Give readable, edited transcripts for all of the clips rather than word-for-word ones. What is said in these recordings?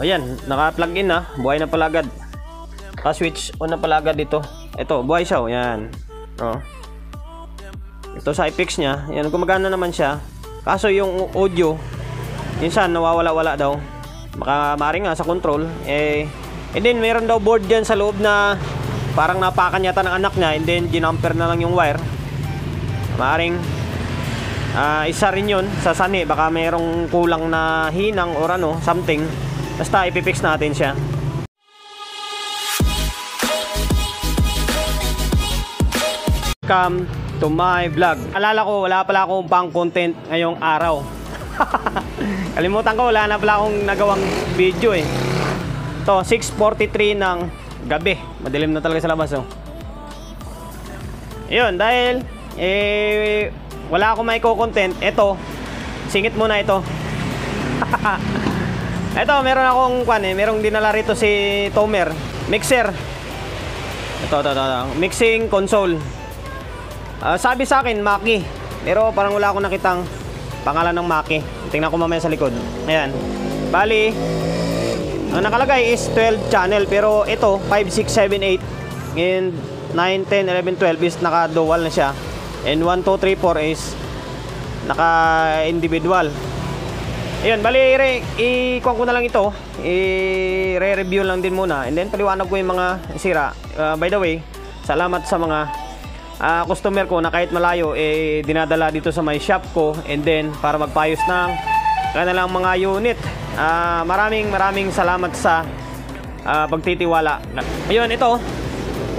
Ayan, naka-plug in na. Buhay na pala agad. Switch on na pala agad dito. Ito, buhay siya. Ayan. Oh. Ito sa i-fix niya. Ayan, gumagana naman siya. Kaso yung audio, minsan nawawala-wala daw. Baka maaaring nga sa control. And then, meron daw board dyan sa loob na parang napakan yata ng anak niya. And then, ginamper na lang yung wire. Maaaring isa rin yun sa sani. Baka mayroong kulang na hinang or ano, something. Basta ipipix natin siya. Welcome to my vlog. Alala ko, wala pala akong pang content ngayong araw. Kalimutan ko, wala na pala akong nagawang video eh. Ito, 6:43 ng gabi. Madilim na talaga sa labas oh. Yun, dahil wala akong may content. Ito, singit muna ito. Ito, meron akong merong dinala rito si Tomer, mixer. Ito, mixing console. Sabi sa akin, Maki. Pero parang wala akong nakitang pangalan ng Maki. Tingnan ko mamaya sa likod. Ayan. Bali, ang nakalagay is 12 channel. Pero ito, 5, 6, 7, 8 and 9, 10, 11, 12 is naka-dual na siya. And 1, 2, 3, 4 is naka-individual. Ayun, bali, ikuha ko na lang ito. I-re-review lang din muna. And then, paliwanag ko yung mga sira. By the way, salamat sa mga customer ko na kahit malayo, dinadala dito sa my shop ko. And then, para magpayos ng kanilang mga unit. Maraming salamat sa pagtitiwala. Ayun, ito.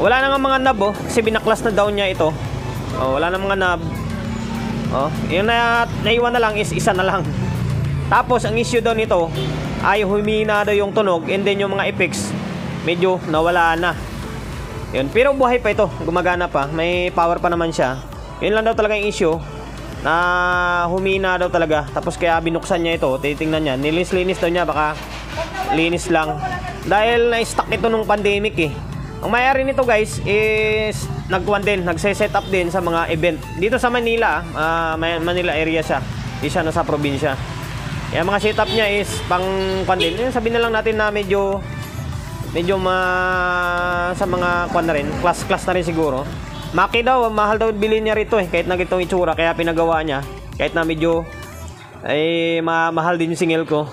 Wala na nga mga knob, oh. Kasi binaklas na daw niya ito. Oh, wala na mga knob. Oh, yung naiwan na lang is isa na lang. Tapos ang issue daw nito ay humina daw yung tunog, and then yung mga effects medyo nawala na. Yun, pero buhay pa ito, gumagana pa, may power pa naman siya. Yun lang daw talaga yung issue, na humina daw talaga. Tapos kaya binuksan niya ito, titingnan niya, nilinis daw niya, baka linis lang. Dahil na-stuck ito nung pandemic eh. Ang mayari nito guys is nagse-set up din sa mga event. Dito sa Manila, Manila area siya. Di siya nasa probinsya. Yung mga setup niya is pang pandin. Sabihin na lang natin na medyo sa mga kwan na rin, class na rin siguro. Maki daw, mahal daw bilhin niya rito eh, kahit na gitong itsura, kaya pinagawa niya. Kahit na medyo mahal din yung singil ko.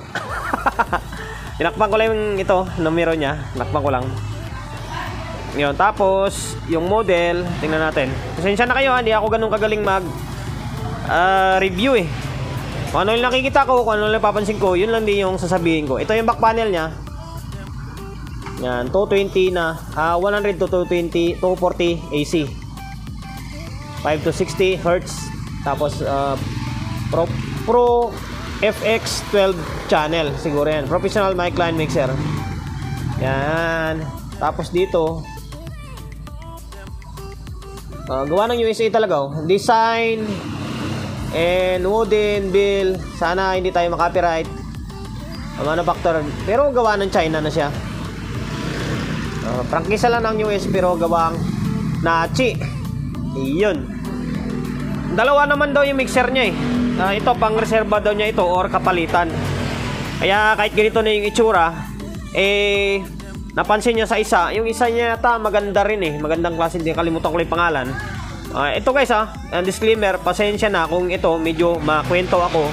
Tinakpan ko lang ito, numero niya. Tinakpan ko lang. Yun, tapos yung model, tingnan natin. Pasensya na kayo, hindi ako ganun kagaling mag review eh. Kung ano yung nakikita ko, kung ano yung napapansin ko, yun lang din yung sasabihin ko. Ito yung back panel niya. Yan, 220 na 100 to 240 AC, 5 to 60 Hz. Tapos Pro FX 12 channel. Siguro yan, professional mic line mixer. Yan. Tapos dito gawa ng USA talaga oh. Design and wooden bill. Sana hindi tayo makapiright. Manufacturer, pero gawa ng China na siya. Prangkisa lang ng US pero gawang Nachi. Iyon. Dalawa naman daw yung mixer niya eh. Ito pang reserva daw niya ito or kapalitan. Kaya kahit ganito na yung itsura, napansin niya sa isa. Yung isa niya yata maganda rin eh. Magandang klase din. Kalimutan ko lang yung pangalan. Ito guys disclaimer, pasensya na kung ito medyo makwento ako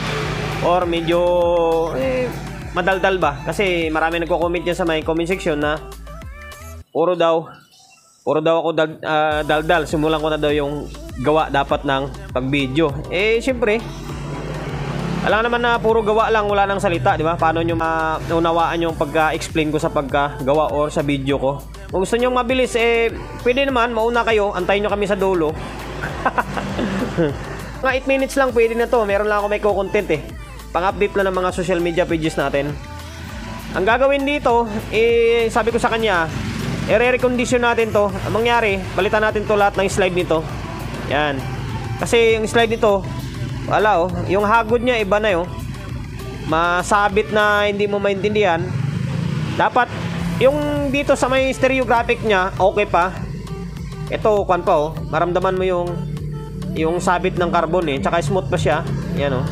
or medyo madaldal ba, kasi marami nagko-comment dyan sa my comment section na puro daw ako daldal. Simulan ko na daw yung gawa dapat ng pag-video. Syempre alam naman na puro gawa lang, wala nang salita, di ba? Paano nyo maunawaan yung pagka-explain ko sa pagkagawa or sa video ko? Kung gusto nyo mabilis, pwede naman, mauna kayo, antayin nyo kami sa dulo. Mga 8 minutes lang, pwede na to. Meron lang ako may content eh. Pang-update lang ng mga social media pages natin. Ang gagawin dito, sabi ko sa kanya, i-recondition natin to. Ang mangyari, balitan natin to lahat ng slide nito. Yan. Kasi yung slide nito, wala oh, yung hagod niya iba na yun. Masabit na hindi mo maintindihan. Dapat yung dito sa may stereographic niya, okay pa. Ito, kwan pa oh. Maramdaman mo yung sabit ng carbon eh. Tsaka smooth pa siya. Yan oh.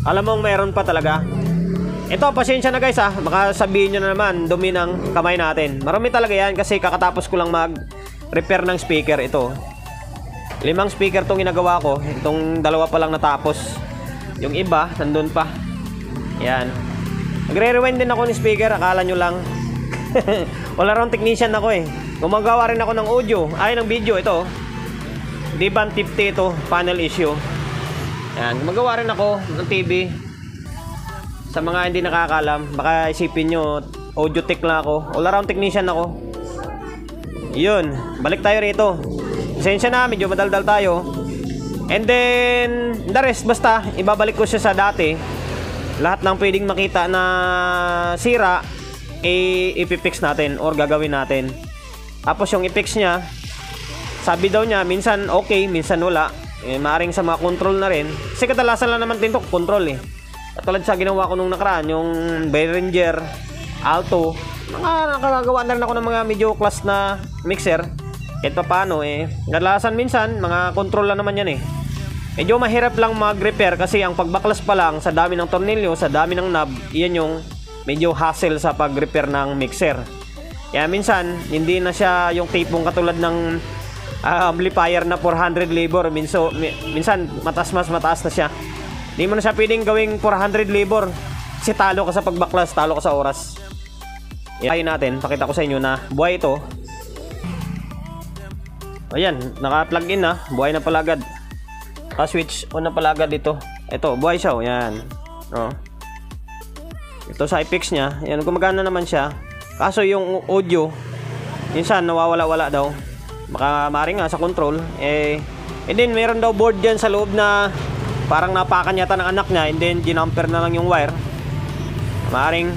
Alam mo, meron pa talaga. Ito, pasensya na guys baka sabihin nyo na naman, dumi ng kamay natin. Marami talaga yan kasi kakatapos ko lang mag-repair ng speaker. Ito, 5 speaker tong ginagawa ko. Itong 2 pa lang natapos. Yung iba, nandun pa. Yan. Nagre-rewind din ako ng speaker, akala nyo lang. Wala rin technician ako Gumagawa rin ako ng audio, ng video. Ito, Diban 50 ito, panel issue. Yan, gumagawa rin ako ng TV. Sa mga hindi nakakalam, baka isipin nyo audio tech lang ako. All around technician ako. Yun, balik tayo rito. Pasensya na, medyo madaldal tayo. And then the rest, basta ibabalik ko siya sa dati. Lahat ng pwedeng makita na sira ipipix natin or gagawin natin. Tapos yung i-fix niya, sabi daw niya minsan okay, minsan wala. Maaring sa mga control na rin. Kasi kadalasan lang naman din to control Katulad sa ginawa ko nung nakaraan, yung Behringer, Alto, nakagawa na rin ako ng mga medyo class na mixer. Kahit pa paano kadalasan minsan, mga control lang naman yan Medyo mahirap lang mag-repair kasi ang pagbaklas pa lang sa dami ng tornilyo, sa dami ng knob, iyan yung medyo hassle sa pag-repair ng mixer. Kaya minsan, hindi na siya yung tipong katulad ng amplifier na 400 labor. Minsan, mas mataas na siya. Hindi mo na siya pwedeng gawing 400 labor kasi talo ka sa pagbaklas, talo ka sa oras. Iayin natin, pakita ko sa inyo na buhay ito. Ayan, naka-plug in na, buhay na pala agad. Switch on na pala agad dito. Ito, buhay siya, yan. Ito sa i-fix niya, yan, gumagana naman siya. Kaso yung audio, minsan nawawala-wala daw. Baka maring nga sa control. And then meron daw board dyan sa loob na parang napakan yata ng anak niya, and then ginamper na lang yung wire. Maring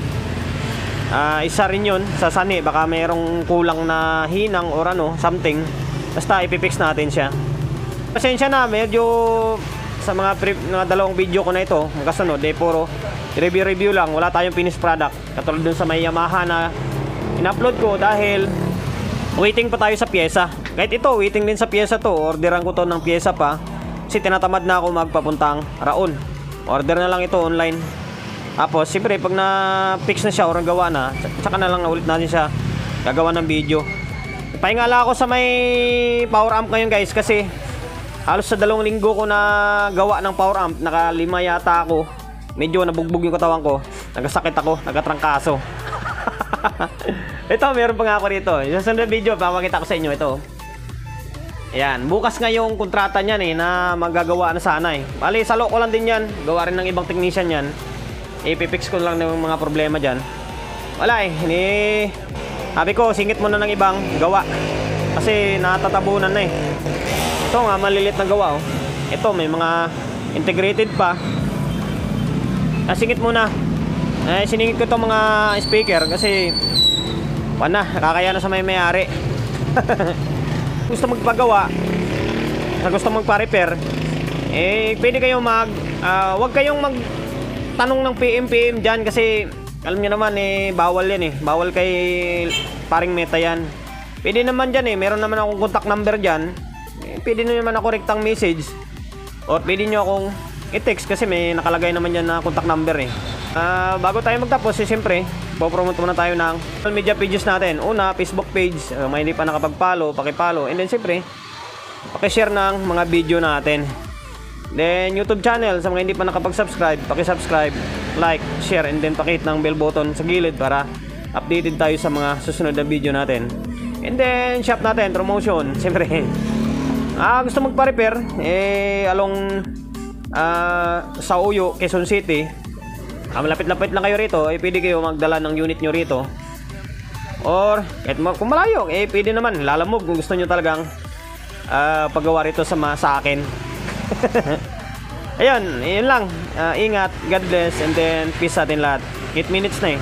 isa rin yun sa sani, baka mayroong kulang na hinang or something. Basta ipipix natin siya. Pasensya na, medyo sa mga dalawang video ko na ito kasunod, puro review lang, wala tayong finished product. Katulad dun sa may Yamaha na in-upload ko dahil waiting pa tayo sa pyesa. Kahit ito, waiting din sa pyesa to. Orderan ko to ng pyesa pa kasi tinatamad na ako magpapuntang Raon. Order na lang ito online. Tapos siyempre pag na-fix na siya o gawa na, tsaka na lang ulit natin siya gagawa ng video. Pahingala ako sa may power amp ngayon guys kasi halos sa 2 linggo ko na gawa ng power amp. Naka 5 yata ako. Medyo nabugbog yung katawan ko. Nagasakit ako, nagatrangkaso. Ito, meron pa nga ako rito. Yung sunod video, papakita ko sa inyo ito. Ayan, bukas nga yung kontrata niyan na magagawa na sana Bali, salo ko lang din yan. Gawa rin ng ibang technician yan. Ipipix ko lang ng mga problema dyan. Wala sabi ko, singit mo na ng ibang gawa. Kasi natatabunan na Ito nga, malilit na gawa Ito, may mga integrated pa. Singit muna. Siningit ko itong mga speaker kasi nakakaya na sa may-ari. Gusto magpagawa, gusto magpa-repair, pwede kayong wag kayong magtanong ng PM dyan kasi alam nyo naman bawal yan bawal kay paring Meta yan. Pwede naman dyan meron naman akong contact number dyan. Pwede naman ako rektang message or pwede nyo akong i-text kasi may nakalagay naman dyan na contact number bago tayo magtapos siyempre popromote muna tayo ng social media pages natin. Una, Facebook page, may hindi pa nakapag-follow, paki-follow. And then siyempre, paki-share ng mga video natin. Then YouTube channel, sa mga hindi pa nakapag-subscribe, paki-subscribe, like, share, and then paki-hit ng bell button sa gilid para updated tayo sa mga susunod na video natin. And then shop natin, promotion, siyempre. Gusto magpa-repair, along sa Uyo, Quezon City. Malapit-lapit lang kayo rito, pwede kayo magdala ng unit nyo rito. Or, kung malayo, pwede naman, Lalamove kung gusto nyo talagang paggawa rito sa akin. Ayun, yun lang. Ingat, God bless, and then peace sa atin lahat. 8 minutes na